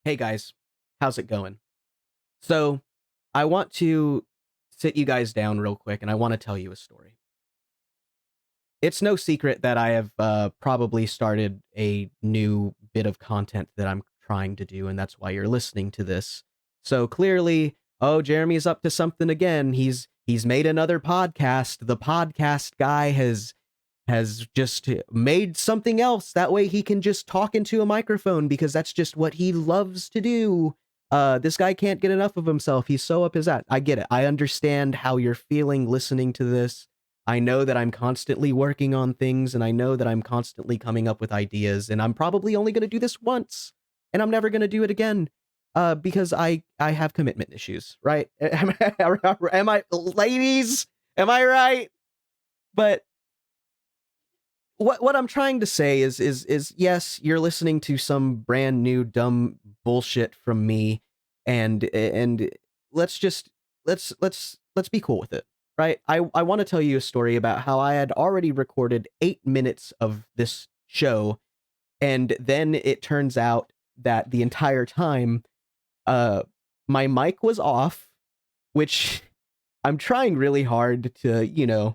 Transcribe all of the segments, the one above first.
Hey guys, how's it going? So, I want to sit you guys down real quick and I want to tell you a story. It's no secret that I have probably started a new bit of content that I'm trying to do, and that's why you're listening to this. So clearly, oh, Jeremy's up to something again. He's made another podcast. The podcast guy has just made something else. That way he can just talk into a microphone because that's just what he loves to do. This guy can't get enough of himself. He's so up his ass. I get it. I understand how you're feeling listening to this. I know that I'm constantly working on things and I know that I'm constantly coming up with ideas and I'm probably only going to do this once and I'm never going to do it again because I have commitment issues, right? Am I ladies? Am I right? But what I'm trying to say is yes, you're listening to some brand new dumb bullshit from me, and let's just let's be cool with it, right? I want to tell you a story about how I had already recorded 8 minutes of this show, and then it turns out that the entire time, uh, my mic was off, which I'm trying really hard to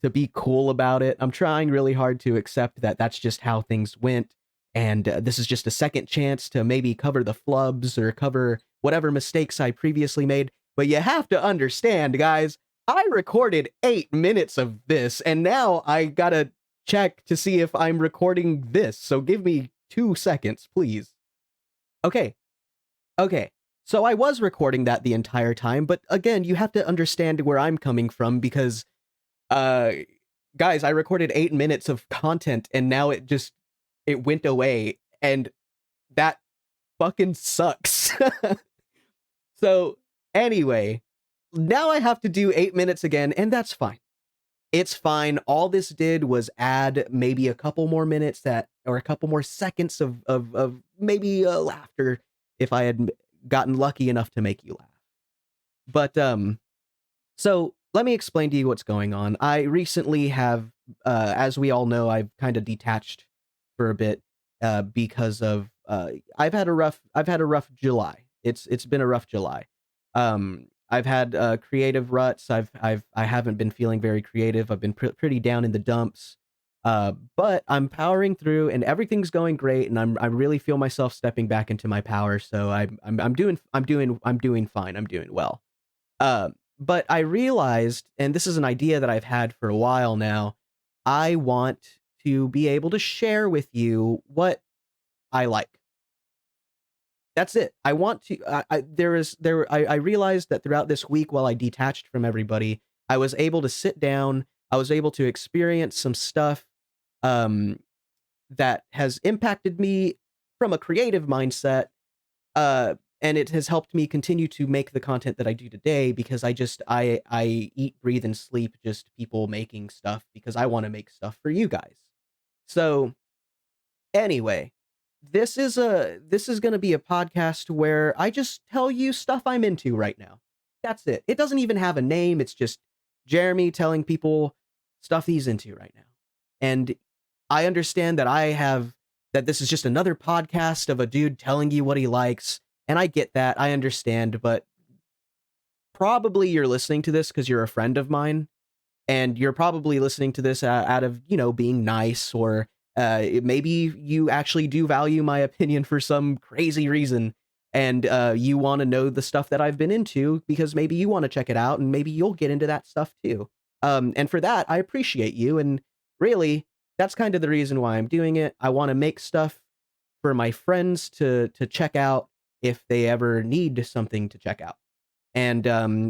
to be cool about it. I'm trying really hard to accept that that's just how things went. And this is just a second chance to maybe cover the flubs or cover whatever mistakes I previously made. But you have to understand, guys, I recorded 8 minutes of this, and now I gotta check to see if I'm recording this. So give me 2 seconds, please. Okay, okay. So I was recording that the entire time, but again, you have to understand where I'm coming from because uh guys, I recorded 8 minutes of content and now it went away and that fucking sucks. So anyway, now I have to do 8 minutes again, and that's fine. It's fine. All this did was add maybe a couple more minutes that or a couple more seconds of maybe laughter if I had gotten lucky enough to make you laugh. But so let me explain to you what's going on. I recently have, as we all know, I've kind of detached for a bit because of I've had a rough July. It's been a rough July. I've had creative ruts. I haven't been feeling very creative. I've been pretty down in the dumps. But I'm powering through, and everything's going great, and I really feel myself stepping back into my power. So I'm doing fine. I'm doing well. But I realized, and this is an idea that I've had for a while now, I want to be able to share with you what I like. That's it. I want to. I realized that throughout this week, while I detached from everybody, I was able to sit down. I was able to experience some stuff um, that has impacted me from a creative mindset and it has helped me continue to make the content that I do today because I eat, breathe, and sleep just people making stuff because I want to make stuff for you guys. So anyway, this is going to be a podcast where I just tell you stuff I'm into right now. That's it. It doesn't even have a name. It's just Jeremy telling people stuff he's into right now. And I understand that this is just another podcast of a dude telling you what he likes, and I get that. I understand, but probably you're listening to this because you're a friend of mine, and you're probably listening to this out of being nice, or maybe you actually do value my opinion for some crazy reason, and you want to know the stuff that I've been into because maybe you want to check it out, and maybe you'll get into that stuff too. And for that, I appreciate you, and really, that's kind of the reason why I'm doing it. I want to make stuff for my friends to check out if they ever need something to check out. And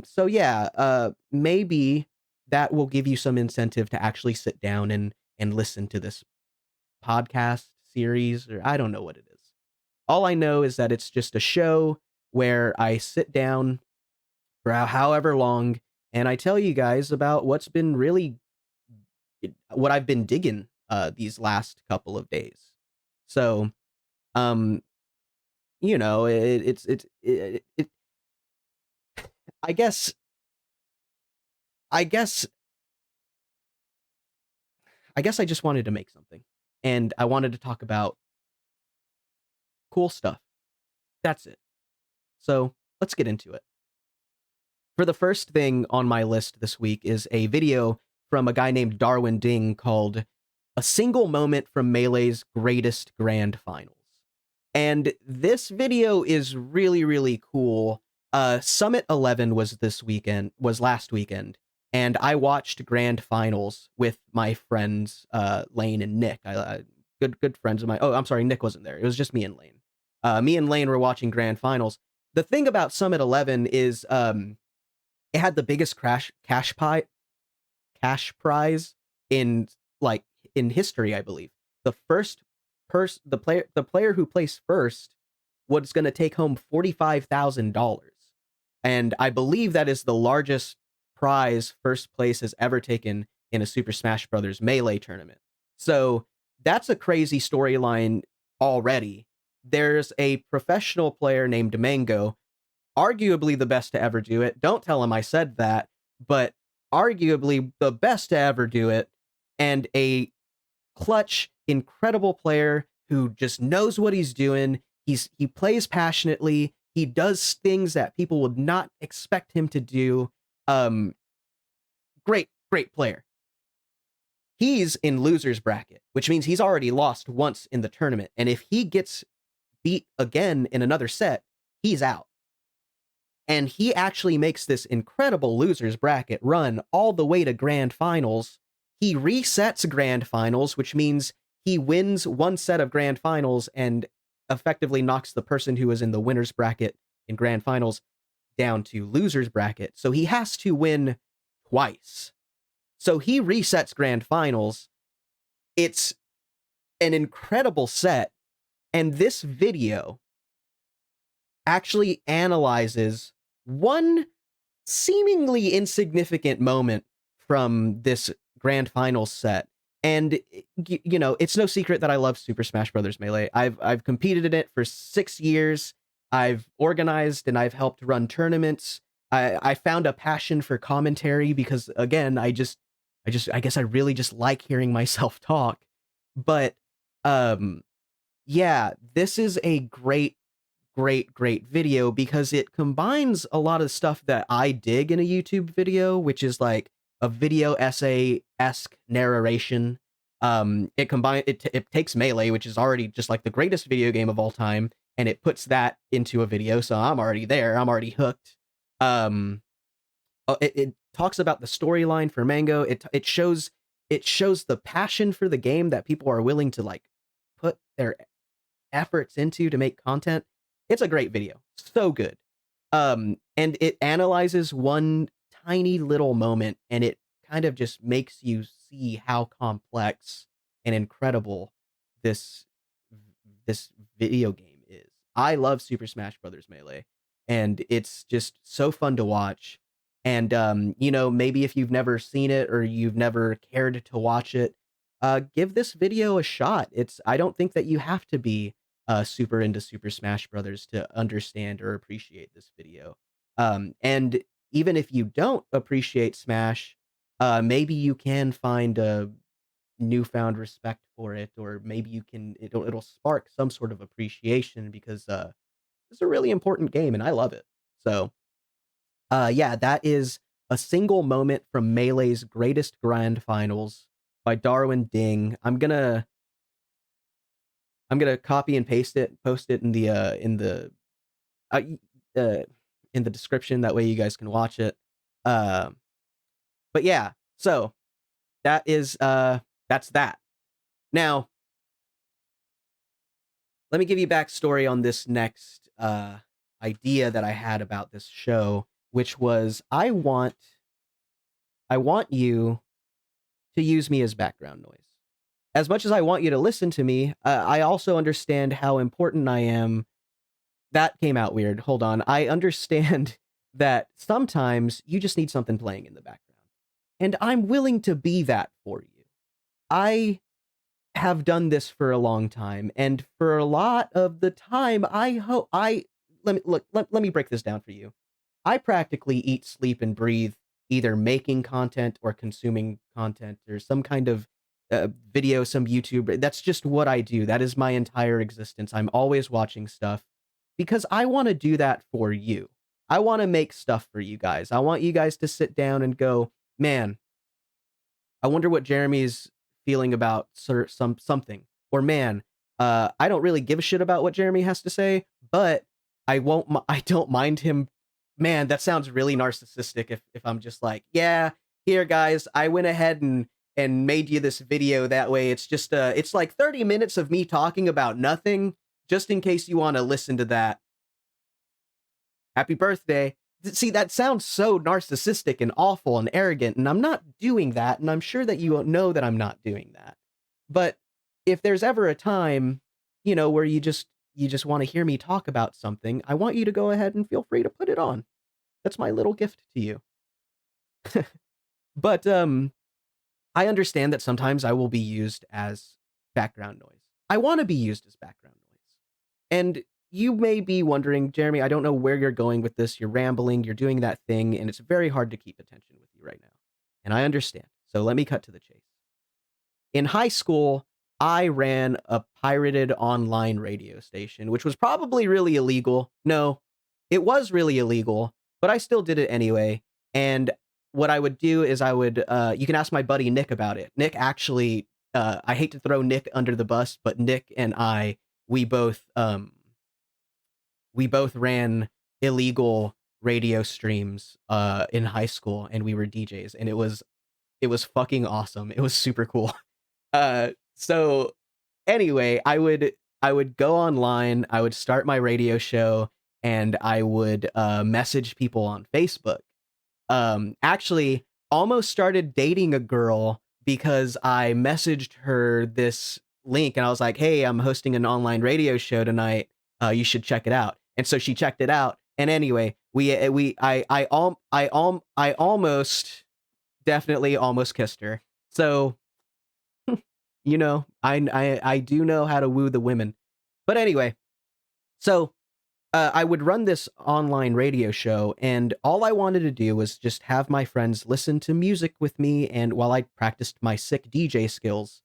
so yeah, maybe that will give you some incentive to actually sit down and listen to this podcast series, or I don't know what it is. All I know is that it's just a show where I sit down for however long and I tell you guys about what's been really what I've been digging these last couple of days. So, um it I guess I guess I guess I just wanted to make something, and I wanted to talk about cool stuff. That's it. So let's get into it. For the first thing on my list this week is a video from a guy named Darwin Ding called A Single Moment from Melee's Greatest Grand Finals. And this video is really, really cool. Summit 11 was last weekend, and I watched Grand Finals with my friends Lane and Nick. Good friends of mine. Oh, I'm sorry, Nick wasn't there. It was just me and Lane. Me and Lane were watching Grand Finals. The thing about Summit 11 is it had the biggest cash prize in like in history, I believe. The first the player who placed first was going to take home $45,000, and I believe that is the largest prize first place has ever taken in a Super Smash Brothers Melee tournament. So that's a crazy storyline already. There's a professional player named Mango, arguably the best to ever do it. Don't tell him I said that, but arguably the best to ever do it, and a clutch, incredible player who just knows what he's doing. He plays passionately. He does things that people would not expect him to do. Great player. He's in losers bracket, which means he's already lost once in the tournament, and if he gets beat again in another set, he's out. And he actually makes this incredible losers bracket run all the way to grand finals. He resets grand finals, which means he wins one set of grand finals and effectively knocks the person who was in the winners bracket in grand finals down to losers bracket. So he has to win twice. So he resets grand finals. It's an incredible set. And this video actually analyzes one seemingly insignificant moment from this grand finals set. And you know, it's no secret that I love Super Smash Brothers Melee. I've competed in it for 6 years. I've organized and I've helped run tournaments. I found a passion for commentary because again, I guess I really just like hearing myself talk. But yeah, this is a great video because it combines a lot of stuff that I dig in a YouTube video, which is like a video essay-esque narration. It takes Melee, which is already just like the greatest video game of all time, and it puts that into a video, so I'm already there. I'm already hooked. It talks about the storyline for Mango. It shows the passion for the game that people are willing to like put their efforts into to make content. It's a great video. So good. And it analyzes one tiny little moment, and it kind of just makes you see how complex and incredible this video game is. I love Super Smash Brothers Melee, and it's just so fun to watch. And you know, maybe if you've never seen it or you've never cared to watch it, give this video a shot. I don't think that you have to be super into Super Smash Brothers to understand or appreciate this video. And even if you don't appreciate Smash, maybe you can find a newfound respect for it, or maybe it'll spark some sort of appreciation because it's a really important game and I love it. So yeah, that is A Single Moment from Melee's Greatest Grand Finals by Darwin Ding. I'm gonna copy and paste it, post it in the uh, in the description. That way you guys can watch it. But yeah, so that is that's that. Now, let me give you backstory on this next idea that I had about this show, which was I want you to use me as background noise. As much as I want you to listen to me, I also understand how important I am. That came out weird. Hold on. I understand that sometimes you just need something playing in the background. And I'm willing to be that for you. I have done this for a long time, and for a lot of the time, let me break this down for you. I practically eat, sleep, and breathe either making content or consuming content or some kind of video, some YouTube. That's just what I do. That is my entire existence. I'm always watching stuff because I want to do that for you. I want to make stuff for you guys. I want you guys to sit down and go, man, I wonder what Jeremy's feeling about something. Or man, I don't really give a shit about what Jeremy has to say, but I don't mind him. Man, that sounds really narcissistic if I'm just like, yeah, here guys, I went ahead and made you this video that way. It's just it's like 30 minutes of me talking about nothing, just in case you want to listen to that. Happy birthday. See, that sounds so narcissistic and awful and arrogant, and I'm not doing that, and I'm sure that you know that I'm not doing that. But if there's ever a time, where you just want to hear me talk about something, I want you to go ahead and feel free to put it on. That's my little gift to you. But I understand that sometimes I will be used as background noise. I want to be used as background noise. And you may be wondering, Jeremy, I don't know where you're going with this. You're rambling, you're doing that thing, and it's very hard to keep attention with you right now. And I understand. So let me cut to the chase. In high school, I ran a pirated online radio station, which was probably really illegal. No, it was really illegal, but I still did it anyway. And what I would do is you can ask my buddy Nick about it. Nick actually, I hate to throw Nick under the bus, but Nick and I, we both ran illegal radio streams in high school, and we were DJs, and it was fucking awesome. It was super cool. So anyway, I would go online, I would start my radio show, and I would message people on Facebook. Actually almost started dating a girl because I messaged her this link and I was like, "Hey, I'm hosting an online radio show tonight. You should check it out." And so she checked it out. And anyway, I almost definitely almost kissed her. So, I do know how to woo the women. But anyway, so I would run this online radio show, and all I wanted to do was just have my friends listen to music with me, and while I practiced my sick DJ skills,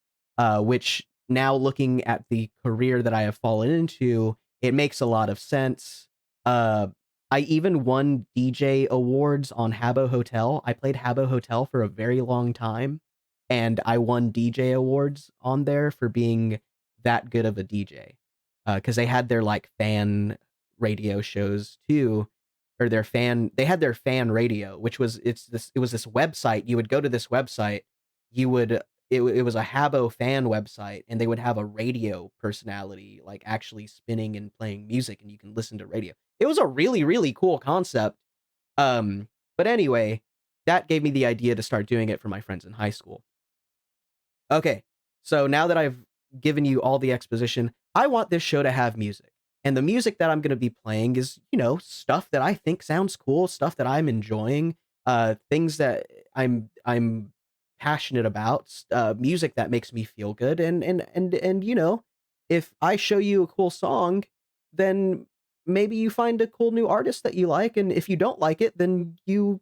which now looking at the career that I have fallen into, it makes a lot of sense. I even won DJ awards on Habbo Hotel. I played Habbo Hotel for a very long time, and I won DJ awards on there for being that good of a DJ. Because they had their like fan radio shows too, or they had their fan radio, which was it was this website. You would go to this website, it was a Habbo fan website, and they would have a radio personality like actually spinning and playing music, and you can listen to radio. It was a really, really cool concept. But anyway, that gave me the idea to start doing it for my friends in high school. Okay, so now that I've given you all the exposition, I want this show to have music. And the music that I'm going to be playing is, stuff that I think sounds cool, stuff that I'm enjoying, things that I'm passionate about, music that makes me feel good. And if I show you a cool song, then maybe you find a cool new artist that you like, and if you don't like it, then you,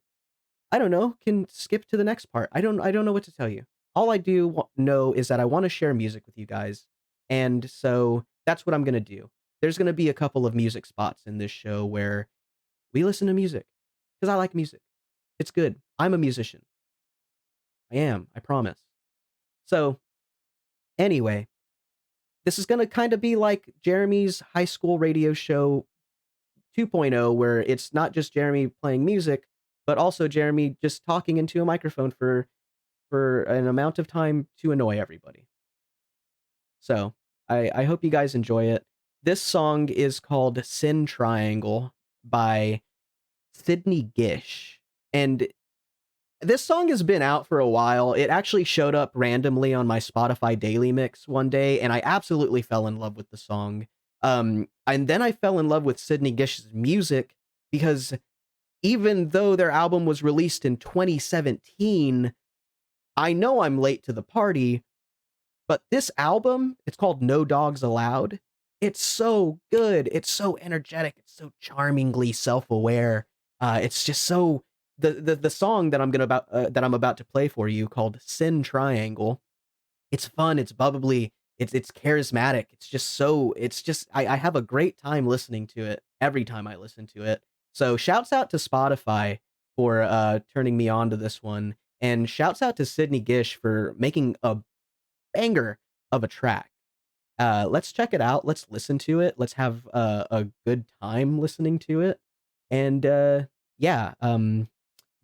I don't know, can skip to the next part. I don't know what to tell you. All I do know is that I want to share music with you guys, and so that's what I'm gonna do. There's gonna be a couple of music spots in this show where we listen to music because I like music. It's good. I'm a musician. I am. I promise. So anyway, this is gonna kind of be like Jeremy's high school radio show 2.0, where it's not just Jeremy playing music, but also Jeremy just talking into a microphone for an amount of time to annoy everybody. So I hope you guys enjoy it. This song is called Sin Triangle by Sidney Gish. And this song has been out for a while. It actually showed up randomly on my Spotify daily mix one day, and I absolutely fell in love with the song. And then I fell in love with Sidney Gish's music because even though their album was released in 2017, I know I'm late to the party, but this album, it's called No Dogs Allowed. It's so good. It's so energetic. It's so charmingly self-aware. It's just so the song that I'm about to play for you, called Sin Triangle. It's fun. It's bubbly. it's charismatic. It's just so it's just I have a great time listening to it every time I listen to it. So shouts out to Spotify for turning me on to this one, and shouts out to Sydney Gish for making a banger of a track. Let's check it out. Let's listen to it. Let's have a good time listening to it. And yeah,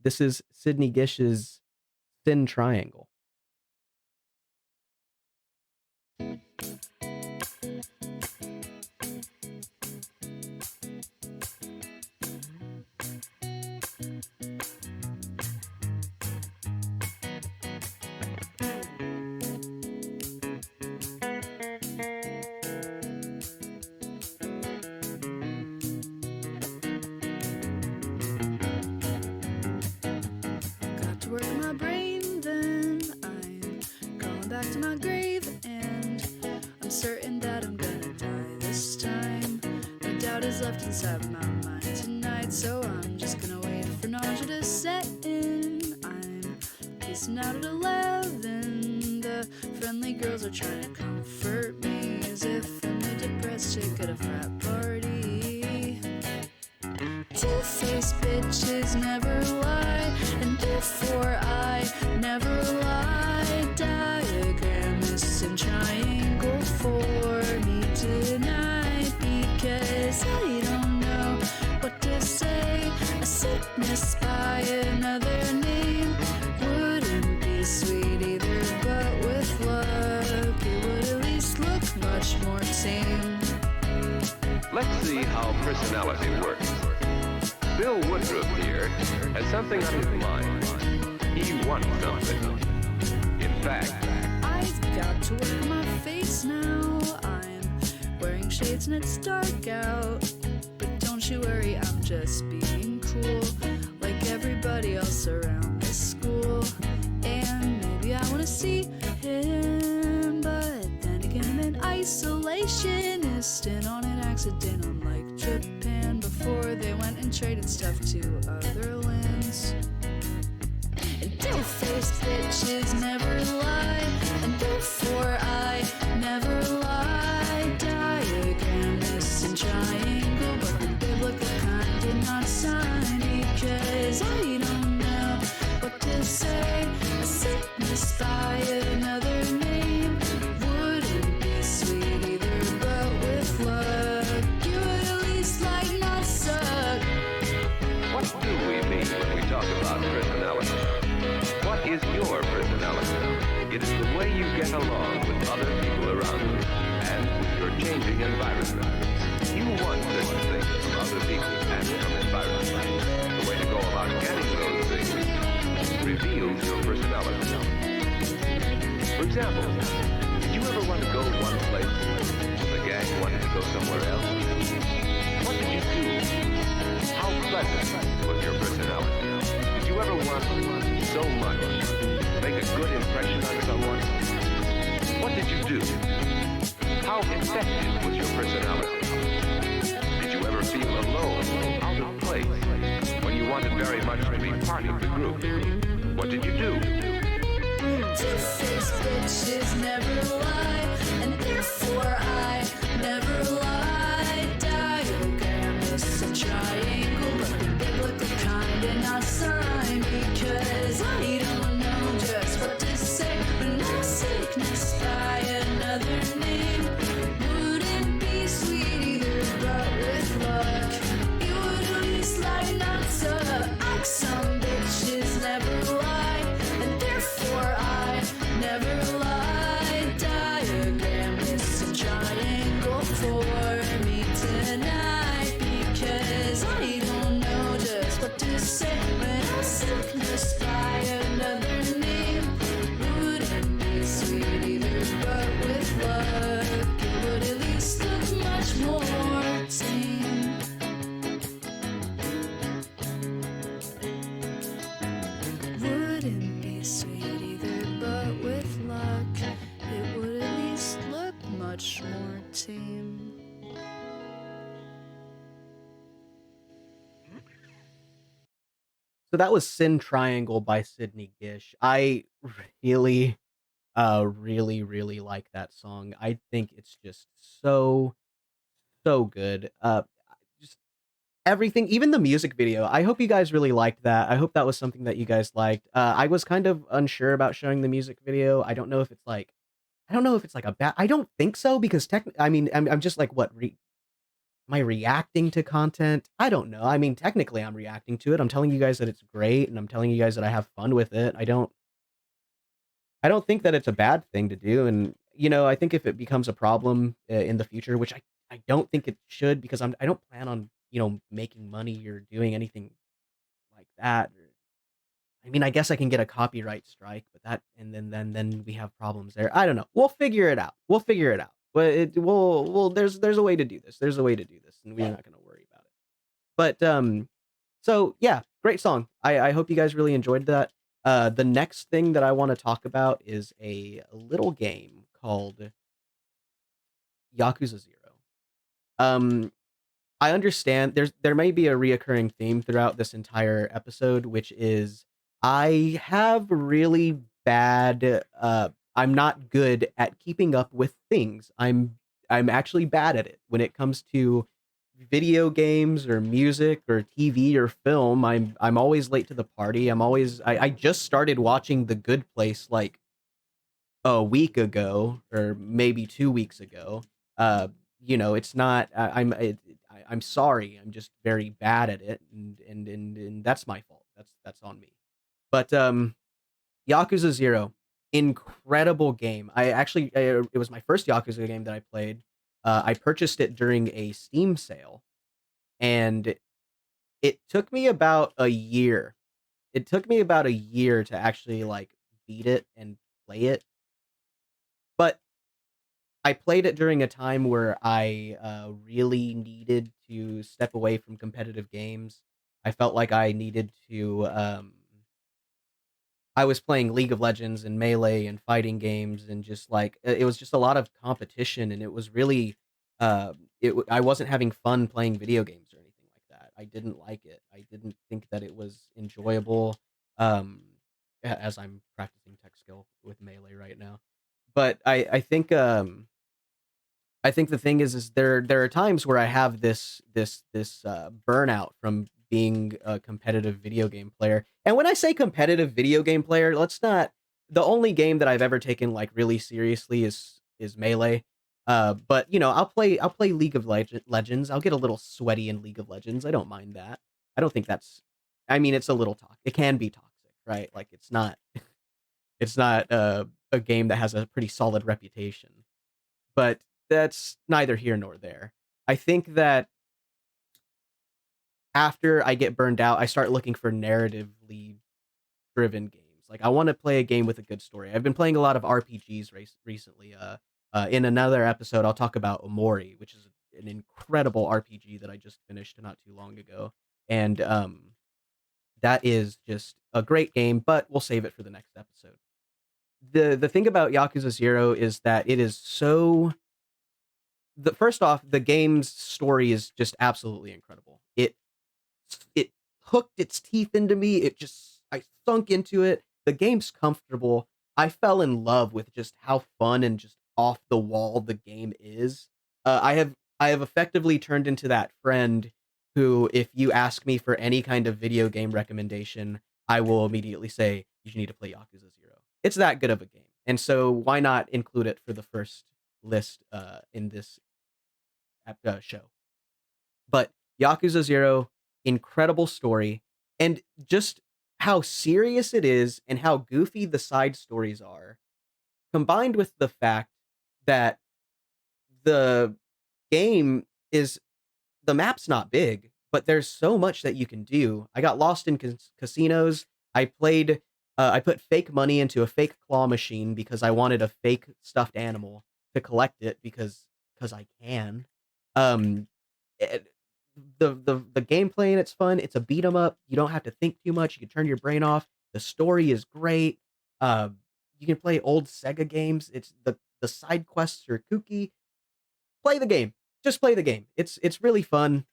this is Sydney Gish's Thin Triangle. Got to work on my brain, then I'm going back to my grave, and I'm certain that I'm gonna die this time. No doubt is left inside my mind tonight, so I'm just gonna wait for nausea to set in. I'm pacing out at 11. The friendly girls are trying to comfort me as if I'm a depressed chick at a frat party. Two-faced bitches never lie, and therefore I never lie. Diagram this and triangle for me tonight, because I don't know what to say. A sickness by another name wouldn't be sweet either, but with luck it would at least look much more tame. Let's see how personality works. Bill Woodruff here has something on his mind. He wants something. In fact, I've got to work my face now. I'm wearing shades and it's dark out. But don't you worry, I'm just being cool, like everybody else around this school. And maybe I wanna see him, but then again I'm an isolationist and on an accident unlike Japan before they went and traded stuff to other lands. And two-faced bitches never lie, and therefore I never lie. Diagram this and triangle, but the biblical kind and not sign, because I don't know what to say. A sickness by another name wouldn't be sweet either, but with luck you would at least like not suck. what do we mean when we talk about personality? What is your personality? It is the way you get along with other people around you and with your changing environment. You want certain things from other people and from environment. The way to go about getting those things reveals your personality. For example, did you ever want to go one place? The gang wanted to go somewhere else? What did you do? How pleasant was your personality? Did you ever want so much to make a good impression on someone? What did you do? How effective was your personality? Did you ever feel alone, out of place, when you wanted very much to be part of the group? What did you do? Two-faced bitches never lie, and therefore I never lie. Diagram this and triangle, but the biblical kind and not sign, because I don't know just what to say. But no sickness by another name wouldn't be sweet either, but with luck you would at least like not to. Like some bitches never lie, and therefore I never lie. Diagram this and triangle for me tonight, because I don't know just what to say. When a sickness by another name wouldn't be sweet either, but with luck it would at least look much more tame. Wouldn't be sweet either, but with luck it would at least look much more tame. So that was Sin Triangle by Sydney Gish. I really really, really like that song. I think it's just so, so good. Just everything, even the music video. I hope you guys really liked that. I hope that was something that you guys liked. I was kind of unsure about showing the music video. I don't know if it's like a bad. I don't think so because I mean, I'm just like what am I reacting to content? I don't know. I mean, technically, I'm reacting to it. I'm telling you guys that it's great, and I'm telling you guys that I have fun with it. I don't think that it's a bad thing to do, and I think if it becomes a problem in the future, which I don't think it should, because I don't plan on making money or doing anything like that. I mean, I guess I can get a copyright strike, but then we have problems there. I don't know. We'll figure it out. We'll figure it out. But there's a way to do this. There's a way to do this, and we're not going to worry about it. But so yeah, great song. I hope you guys really enjoyed that. The next thing that I want to talk about is a little game called Yakuza 0. Um, I understand there may be a reoccurring theme throughout this entire episode, which is I have really bad I'm not good at keeping up with things. I'm actually bad at it when it comes to video games or music or TV or film. I'm always late to the party. I just started watching The Good Place like a week ago or maybe 2 weeks ago. Uh, it's not. I'm sorry. I'm just very bad at it, and that's my fault. That's on me. But Yakuza 0, incredible game. It was my first Yakuza game that I played. I purchased it during a Steam sale, and it took me about a year. It took me about a year to actually like beat it and play it. But I played it during a time where I really needed to step away from competitive games. I felt like I needed to. I was playing League of Legends and Melee and fighting games, and just like it was just a lot of competition, and it was really. I wasn't having fun playing video games or anything like that. I didn't like it. I didn't think that it was enjoyable. Um, as I'm practicing tech skill with Melee right now, but I think the thing is there are times where I have this burnout from being a competitive video game player. And when I say competitive video game player, let's not the only game that I've ever taken like really seriously is Melee. But I'll play Legends. I'll get a little sweaty in League of Legends. I don't mind that. I don't think that's I mean it's a little toxic. It can be toxic, right? Like it's not a game that has a pretty solid reputation, but that's neither here nor there. I think that after I get burned out, I start looking for narratively driven games. Like I want to play a game with a good story. I've been playing a lot of RPGs recently. In another episode, I'll talk about Omori, which is an incredible RPG that I just finished not too long ago, and that is just a great game. But we'll save it for the next episode. The thing about Yakuza 0 is that it is so the first off, the game's story is just absolutely incredible. It hooked its teeth into me. I sunk into it. The game's comfortable. I fell in love with just how fun and just off the wall the game is. I have effectively turned into that friend who, if you ask me for any kind of video game recommendation, I will immediately say you need to play Yakuza 0. It's that good of a game, and so why not include it for the first list in this show? But Yakuza 0, incredible story, and just how serious it is and how goofy the side stories are, combined with the fact that the game is the map's not big, but there's so much that you can do. I got lost in casinos. I put fake money into a fake claw machine because I wanted a fake stuffed animal to collect it because I can. Um, it- the gameplay and it's fun. It's a beat 'em up. You don't have to think too much. You can turn your brain off. The story is great. Uh, you can play old Sega games. It's the side quests are kooky. Play the game. Just play the game. It's really fun.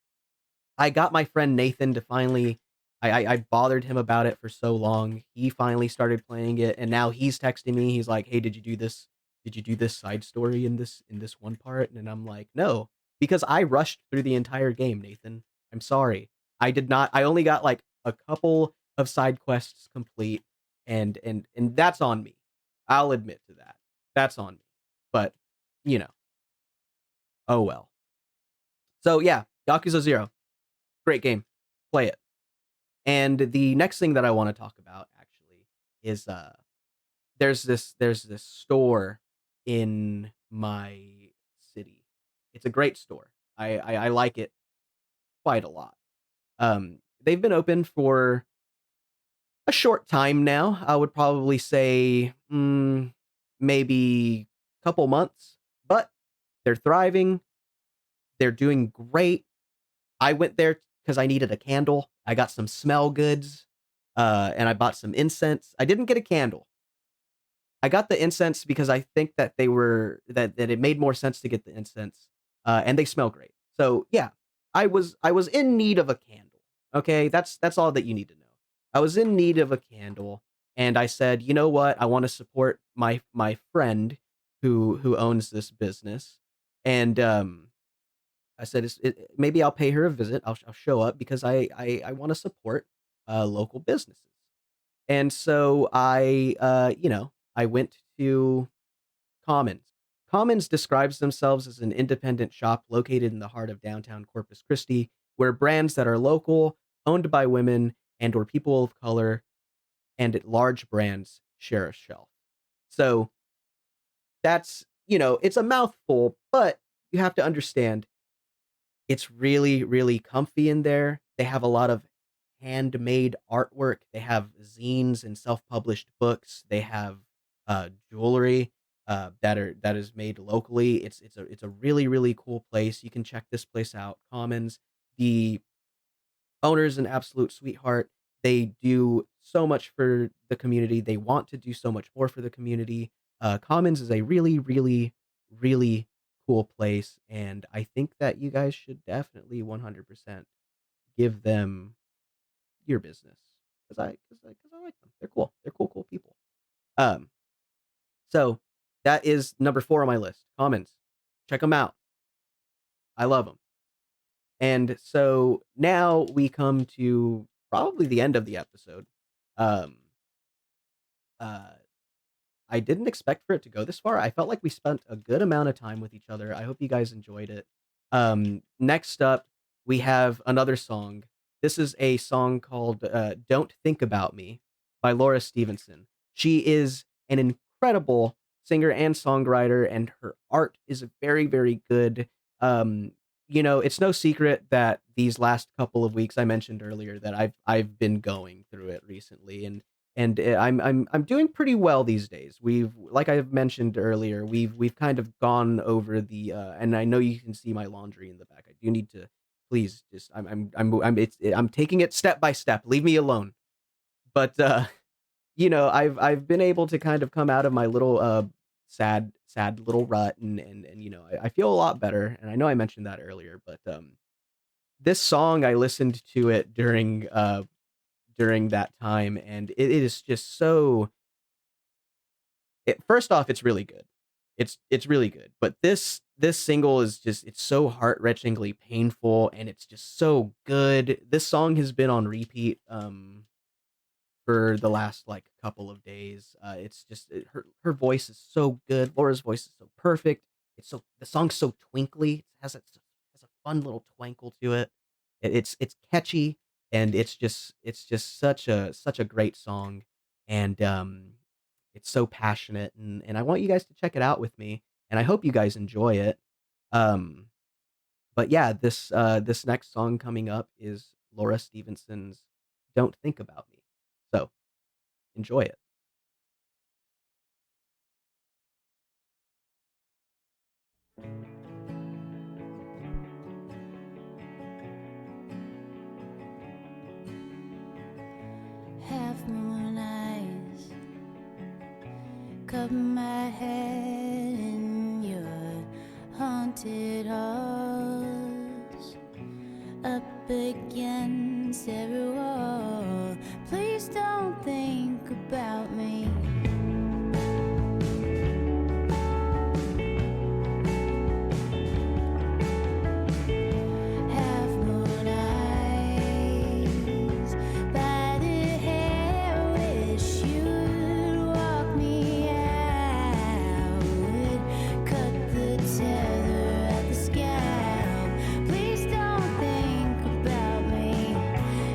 I got my friend Nathan to finally I bothered him about it for so long. He finally started playing it, and now he's texting me. He's like, "Hey, did you do this? Did you do this side story in this one part?" And I'm like, "No, because I rushed through the entire game, Nathan. I'm sorry. I did not. I only got like a couple of side quests complete, and that's on me. I'll admit to that. That's on me. But you know, oh well. So yeah, Yakuza 0, great game. Play it. And the next thing that I want to talk about actually is there's this store in my city. It's a great store. I like it quite a lot. They've been open for a short time now. I would probably say maybe a couple months, but they're thriving. They're doing great. I went there because I needed a candle. I got some smell goods, and I bought some incense. I didn't get a candle. I got the incense because I think that they were that it made more sense to get the incense, and they smell great. So yeah, I was in need of a candle. Okay, that's all that you need to know. I was in need of a candle, and I said, you know what? I want to support my friend who owns this business, and I said, maybe I'll pay her a visit. I'll show up because I want to support local businesses. And so I went to Commons. Commons describes themselves as an independent shop located in the heart of downtown Corpus Christi, where brands that are local, owned by women, and or people of color, and large brands share a shelf. So that's, it's a mouthful, but you have to understand it's really, really comfy in there. They have a lot of handmade artwork. They have zines and self-published books. They have jewelry that is made locally. It's a really, really cool place. You can check this place out. Commons. The owner is an absolute sweetheart. They do so much for the community. They want to do so much more for the community. Commons is a really, really, really cool place, and I think that you guys should definitely 100% give them your business because I like them. They're cool. They're cool, cool people. Um, so that is number 4 on my list. Commons, check them out. I love them. And so now we come to probably the end of the episode. Um, uh, I didn't expect for it to go this far. I felt like we spent a good amount of time with each other. I hope you guys enjoyed it. Next up, we have another song. This is a song called Don't Think About Me by Laura Stevenson. She is an incredible singer and songwriter, and her art is very, very good. Um, it's no secret that these last couple of weeks I mentioned earlier that I've been going through it recently, and I'm doing pretty well these days. Like I've mentioned earlier, we've kind of gone over the and I know you can see my laundry in the back. I do need to please just I'm taking it step by step. Leave me alone. But I've been able to kind of come out of my little sad little rut, and I feel a lot better. And I know I mentioned that earlier, but this song I listened to it during that time, and it is just so first off, it's really good. It's really good. But this single is just it's so heart-wrenchingly painful, and it's just so good. This song has been on repeat for the last like couple of days. It's just her voice is so good. Laura's voice is so perfect. The song's so twinkly. Has a fun little twinkle to it. It's catchy, and it's just such a great song, and it's so passionate, and I want you guys to check it out with me, and I hope you guys enjoy it. Um, but yeah, this next song coming up is Laura Stevenson's "Don't Think About Me." So enjoy it. Half moon eyes cover my head in your haunted halls. up against every wall. Please don't think about me. Half moon eyes by the hair, wish you'd walk me out, would cut the tether at the scalp. Please don't think about me.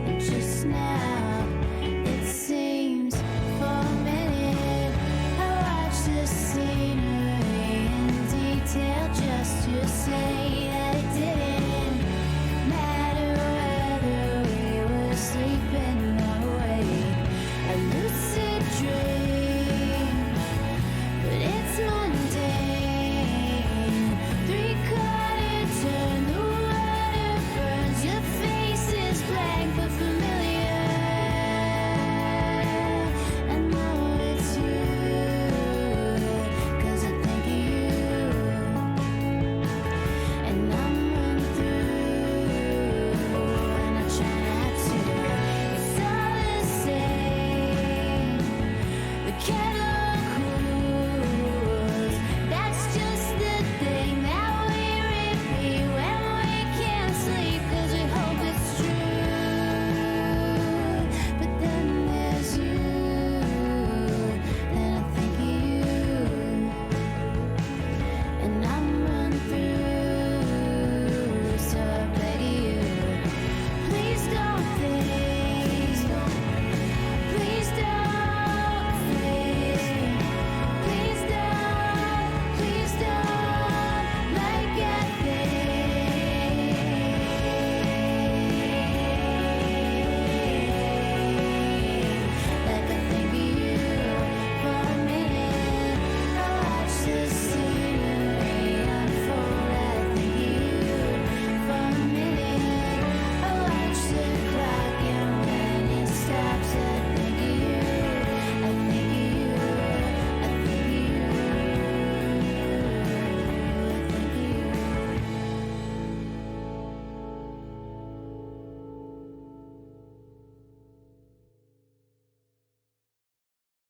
And just now, it seems for a minute I watch the scenery in detail just to say that it didn't matter whether we were sleeping or awake. A lucid dream, but it's mundane. Three-quarter turn, the water burns. Your face is blank but familiar. I know it's you, 'cause I think of you. And I'm run through, and I try not to. It's all the same. The kettle cools. That's just the thing that we repeat when we can't sleep, 'cause we hope it's true. But then there's you, and I think of you. And I'm run through, so I beg you, please don't think, please don't think, please don't, like I think of you for a minute. I watch the scenery unfold. I think of you for a minute. I watch the clock, and when it stops, I think of you. I think of you. I think of you. I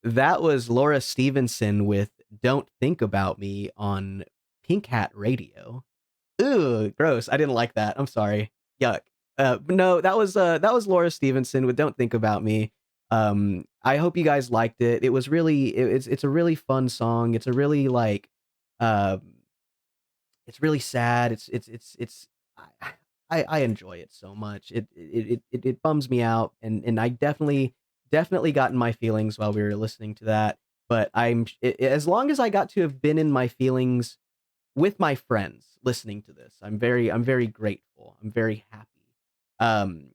That was Laura Stevenson with Don't Think About Me on Pink Hat Radio. Ooh, gross. I didn't like that. I'm sorry. Yuck. But no, that was Laura Stevenson with Don't Think About Me. I hope you guys liked it. It was really it's a really fun song. It's a really like um it's really sad. It's I enjoy it so much. It bums me out, and I definitely got in my feelings while we were listening to that. But as long as I got to have been in my feelings with my friends listening to this, I'm very grateful. I'm very happy. Um,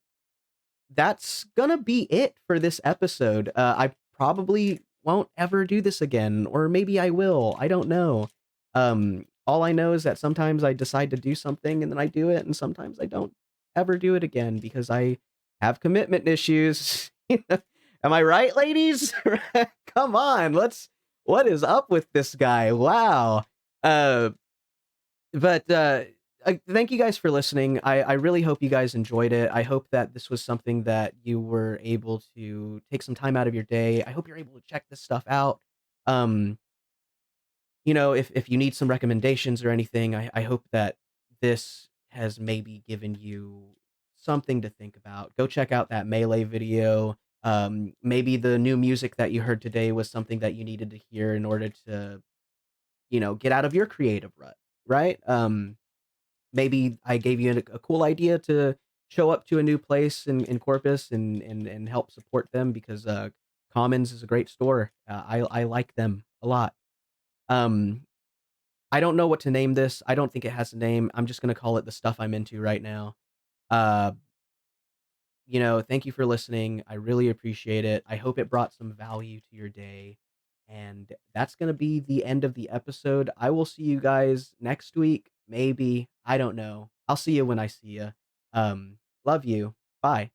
that's gonna be it for this episode. I probably won't ever do this again, or maybe I will. I don't know. All I know is that sometimes I decide to do something and then I do it, and sometimes I don't ever do it again because I have commitment issues. Am I right, ladies? Come on, what is up with this guy? Wow. Uh, but thank you guys for listening. I really hope you guys enjoyed it. I hope that this was something that you were able to take some time out of your day. I hope you're able to check this stuff out. Um, if you need some recommendations or anything, I hope that this has maybe given you something to think about. Go check out that Melee video. Maybe the new music that you heard today was something that you needed to hear in order to, get out of your creative rut, right? Maybe I gave you a cool idea to show up to a new place in Corpus and help support them because Commons is a great store. I like them a lot. Um, I don't know what to name this. I don't think it has a name. I'm just gonna call it the stuff I'm into right now. Uh, thank you for listening. I really appreciate it. I hope it brought some value to your day. And that's gonna be the end of the episode. I will see you guys next week. Maybe. I don't know. I'll see you when I see you. Love you. Bye.